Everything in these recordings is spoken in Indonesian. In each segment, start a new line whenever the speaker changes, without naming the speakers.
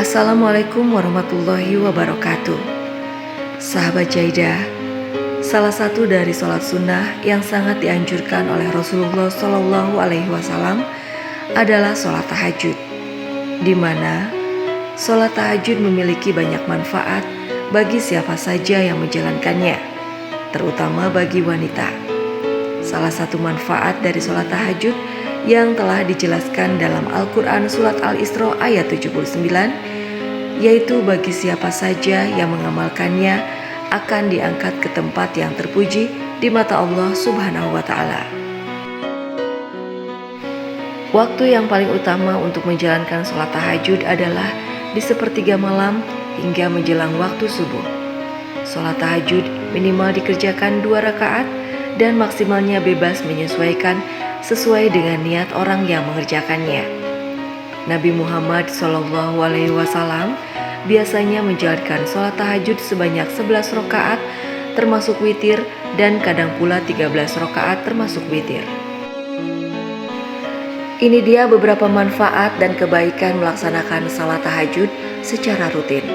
Assalamualaikum warahmatullahi wabarakatuh. Sahabat Jaidah, salah satu dari sholat sunnah yang sangat dianjurkan oleh Rasulullah SAW adalah sholat tahajud, di mana sholat tahajud memiliki banyak manfaat bagi siapa saja yang menjalankannya, terutama bagi wanita. Salah satu manfaat dari sholat tahajud yang telah dijelaskan dalam Al-Quran Surat Al-Isra ayat 79, yaitu bagi siapa saja yang mengamalkannya akan diangkat ke tempat yang terpuji di mata Allah Subhanahu wa Ta'ala. Waktu yang paling utama untuk menjalankan sholat tahajud adalah di sepertiga malam hingga menjelang waktu subuh. Sholat tahajud minimal dikerjakan 2 rakaat dan maksimalnya bebas menyesuaikan sesuai dengan niat orang yang mengerjakannya. Nabi Muhammad SAW biasanya menjalankan sholat tahajud sebanyak 11 rakaat termasuk witir dan kadang pula 13 rakaat termasuk witir. Ini dia beberapa manfaat dan kebaikan melaksanakan sholat tahajud secara rutin.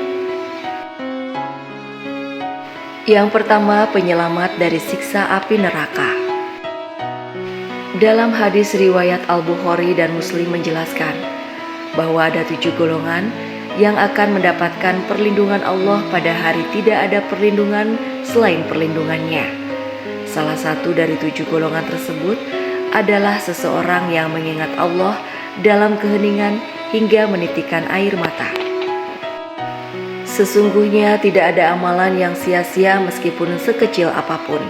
Yang pertama, penyelamat dari siksa api neraka. Dalam hadis riwayat Al-Bukhari dan Muslim menjelaskan bahwa ada 7 golongan yang akan mendapatkan perlindungan Allah pada hari tidak ada perlindungan selain perlindungannya. Salah satu dari 7 golongan tersebut adalah seseorang yang mengingat Allah dalam keheningan hingga menitikkan air mata. Sesungguhnya tidak ada amalan yang sia-sia meskipun sekecil apapun.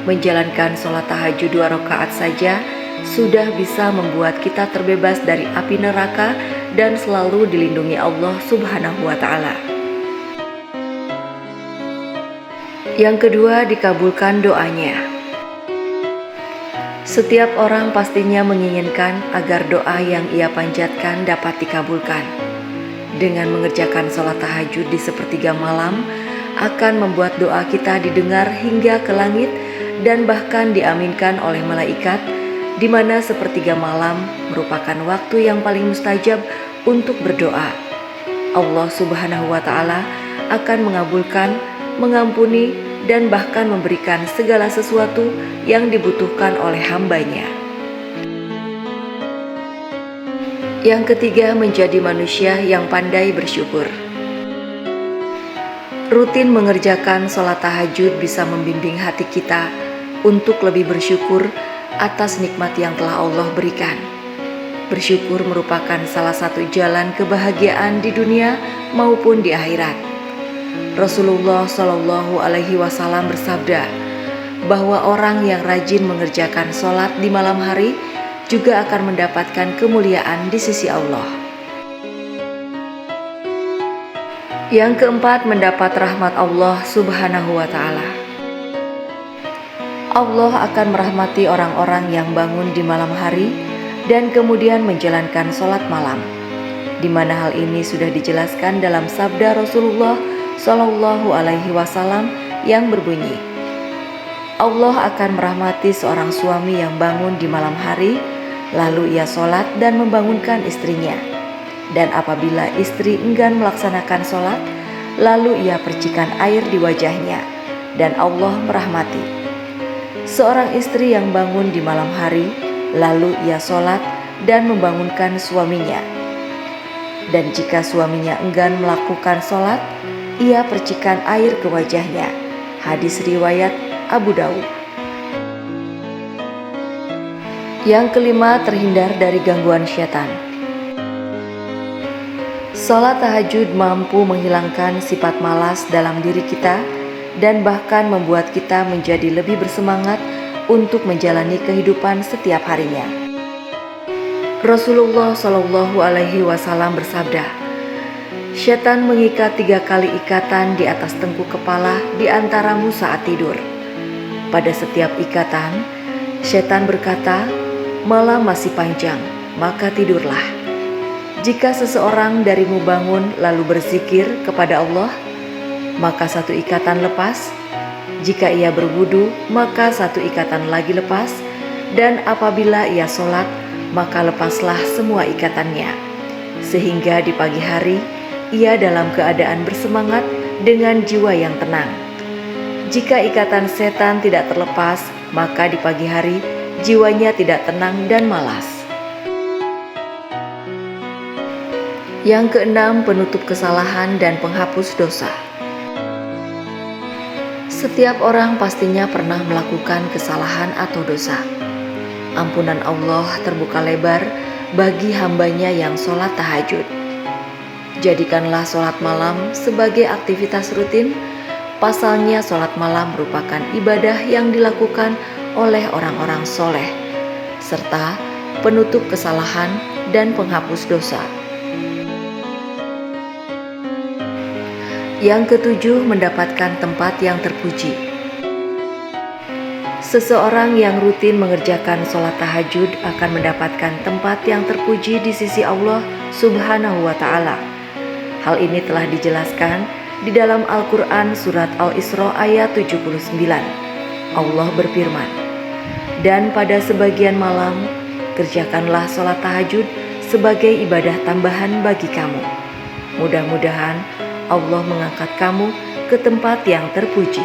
Menjalankan sholat tahajud 2 rakaat saja sudah bisa membuat kita terbebas dari api neraka dan selalu dilindungi Allah Subhanahu wa Ta'ala. Yang kedua, dikabulkan doanya. Setiap orang pastinya menginginkan agar doa yang ia panjatkan dapat dikabulkan. Dengan mengerjakan sholat tahajud di sepertiga malam akan membuat doa kita didengar hingga ke langit dan bahkan diaminkan oleh malaikat, di mana sepertiga malam merupakan waktu yang paling mustajab untuk berdoa. Allah Subhanahu wa Ta'ala akan mengabulkan, mengampuni, dan bahkan memberikan segala sesuatu yang dibutuhkan oleh hambanya. Yang ketiga, menjadi manusia yang pandai bersyukur. Rutin mengerjakan sholat tahajud bisa membimbing hati kita untuk lebih bersyukur atas nikmat yang telah Allah berikan. Bersyukur merupakan salah satu jalan kebahagiaan di dunia maupun di akhirat. Rasulullah SAW bersabda bahwa orang yang rajin mengerjakan sholat di malam hari juga akan mendapatkan kemuliaan di sisi Allah. Yang keempat, mendapat rahmat Allah Subhanahu wa Ta'ala. Allah akan merahmati orang-orang yang bangun di malam hari dan kemudian menjalankan sholat malam, di mana hal ini sudah dijelaskan dalam sabda Rasulullah SAW yang berbunyi, Allah akan merahmati seorang suami yang bangun di malam hari, lalu ia sholat dan membangunkan istrinya. Dan apabila istri enggan melaksanakan sholat, lalu ia percikan air di wajahnya, dan Allah merahmati. Seorang istri yang bangun di malam hari, lalu ia sholat dan membangunkan suaminya. Dan jika suaminya enggan melakukan sholat, ia percikan air ke wajahnya. Hadis riwayat Abu Daud. Yang kelima, terhindar dari gangguan syaitan. Sholat tahajud mampu menghilangkan sifat malas dalam diri kita dan bahkan membuat kita menjadi lebih bersemangat untuk menjalani kehidupan setiap harinya. Rasulullah SAW bersabda, syaitan mengikat 3 kali ikatan di atas tengkuk kepala di antaramu saat tidur. Pada setiap ikatan, syaitan berkata, malam masih panjang, maka tidurlah. Jika seseorang darimu bangun lalu berzikir kepada Allah, maka 1 ikatan lepas. Jika ia berwudu, maka 1 ikatan lagi lepas. Dan apabila ia sholat, maka lepaslah semua ikatannya. Sehingga di pagi hari ia dalam keadaan bersemangat dengan jiwa yang tenang. Jika ikatan setan tidak terlepas, maka di pagi hari jiwanya tidak tenang dan malas. Yang keenam, penutup kesalahan dan penghapus dosa. Setiap orang pastinya pernah melakukan kesalahan atau dosa. Ampunan Allah terbuka lebar bagi hambanya yang sholat tahajud. Jadikanlah sholat malam sebagai aktivitas rutin. Pasalnya sholat malam merupakan ibadah yang dilakukan oleh orang-orang soleh, serta penutup kesalahan dan penghapus dosa. Yang ketujuh, mendapatkan tempat yang terpuji. Seseorang yang rutin mengerjakan sholat tahajud akan mendapatkan tempat yang terpuji di sisi Allah Subhanahu wa Ta'ala. Hal ini telah dijelaskan di dalam Al-Quran surat Al-Isra ayat 79. Allah berfirman, "Dan pada sebagian malam, kerjakanlah sholat tahajud sebagai ibadah tambahan bagi kamu. Mudah-mudahan Allah mengangkat kamu ke tempat yang terpuji."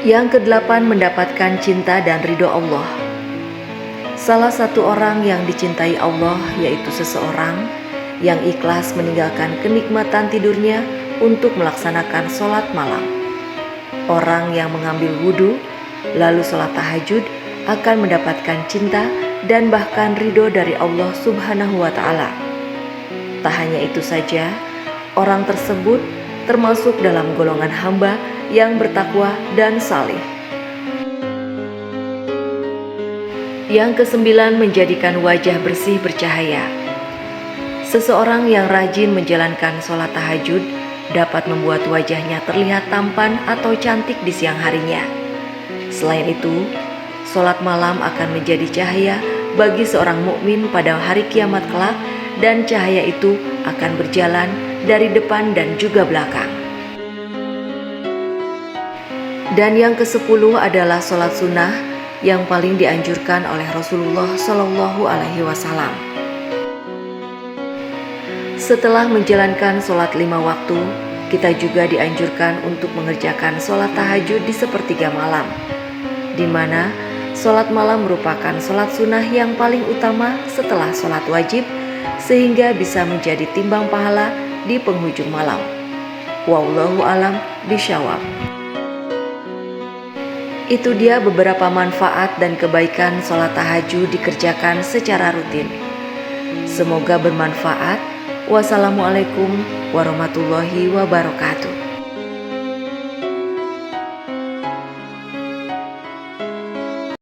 Yang kedelapan, mendapatkan cinta dan ridho Allah. Salah satu orang yang dicintai Allah yaitu seseorang yang ikhlas meninggalkan kenikmatan tidurnya untuk melaksanakan sholat malam. Orang yang mengambil wudhu lalu sholat tahajud akan mendapatkan cinta dan bahkan ridho dari Allah Subhanahu wa Ta'ala. Tak hanya itu saja, orang tersebut termasuk dalam golongan hamba yang bertakwa dan saleh. Yang kesembilan, menjadikan wajah bersih bercahaya. Seseorang yang rajin menjalankan sholat tahajud dapat membuat wajahnya terlihat tampan atau cantik di siang harinya. Selain itu, sholat malam akan menjadi cahaya bagi seorang mukmin pada hari kiamat kelak, dan cahaya itu akan berjalan dari depan dan juga belakang. Dan yang ke-10 adalah sholat sunnah yang paling dianjurkan oleh Rasulullah Shallallahu Alaihi Wasallam. Setelah menjalankan sholat 5 waktu, kita juga dianjurkan untuk mengerjakan sholat tahajud di sepertiga malam, di mana sholat malam merupakan sholat sunnah yang paling utama setelah sholat wajib, sehingga bisa menjadi timbang pahala di penghujung malam. Wallahu alam bishawab. Itu dia beberapa manfaat dan kebaikan sholat tahajud dikerjakan secara rutin. Semoga bermanfaat. Wassalamualaikum warahmatullahi wabarakatuh.